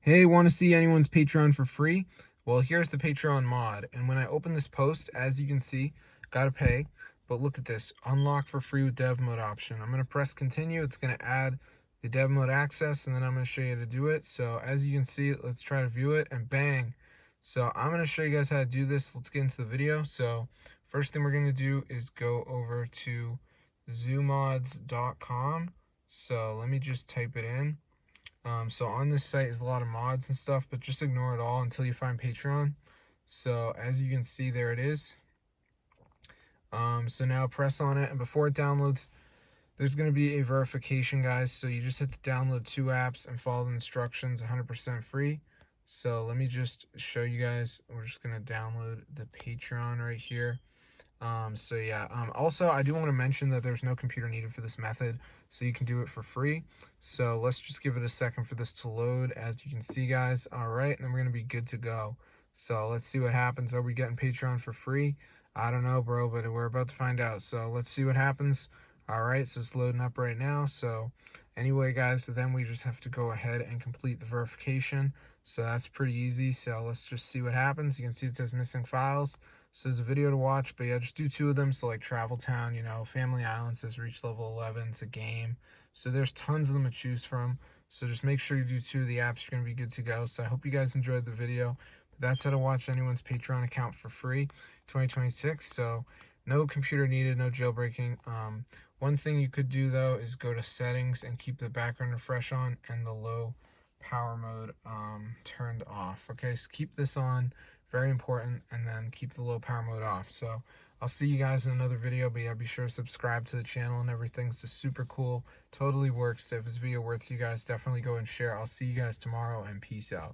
Hey, want to see anyone's Patreon for free? Well, here's the Patreon mod. And when I open this post, as you can see, gotta pay. But look at this, unlock for free with dev mode option. I'm gonna press continue. It's gonna add the dev mode access, and then I'm gonna show you how to do it. So as you can see, let's try to view it, and bang. So I'm gonna show you guys how to do this. Let's get into the video. So first thing we're gonna do is go over to zoomods.com. So let me just type it in. So on this site is a lot of mods and stuff, but just ignore it all until you find Patreon. So as you can see, there it is. So now press on it, and before it downloads, there's going to be a verification, guys. So you just have to download 2 apps and follow the instructions, 100% free. So let me just show you guys. We're just going to download the Patreon right here. So yeah, also I do want to mention that there's no computer needed for this method, so you can do it for free. So let's just give it a second for this to load. As you can see, guys, all right, and then we're gonna be good to go. So let's see what happens. Are we getting Patreon for free? I don't know, bro, but we're about to find out. So let's see what happens. All right, so it's loading up right now. So anyway, guys, so then we just have to go ahead and complete the verification. So that's pretty easy. So let's just see what happens. You can see it says missing files. So there's a video to watch, but yeah, just do 2 of them. So like Travel Town, Family Island says reach level 11. It's a game. So there's tons of them to choose from. So just make sure you do 2 of the apps. You're going to be good to go. So I hope you guys enjoyed the video. But that's how to watch anyone's Patreon account for free 2026. So no computer needed, no jailbreaking. One thing you could do though is go to settings and keep the background refresh on and the low power mode turned off. Okay, so keep this on, very important, and then keep the low power mode off. So I'll see you guys in another video, but yeah, be sure to subscribe to the channel and everything. It's just super cool, totally works. If this video works, you guys definitely go and share. I'll see you guys tomorrow, and peace out.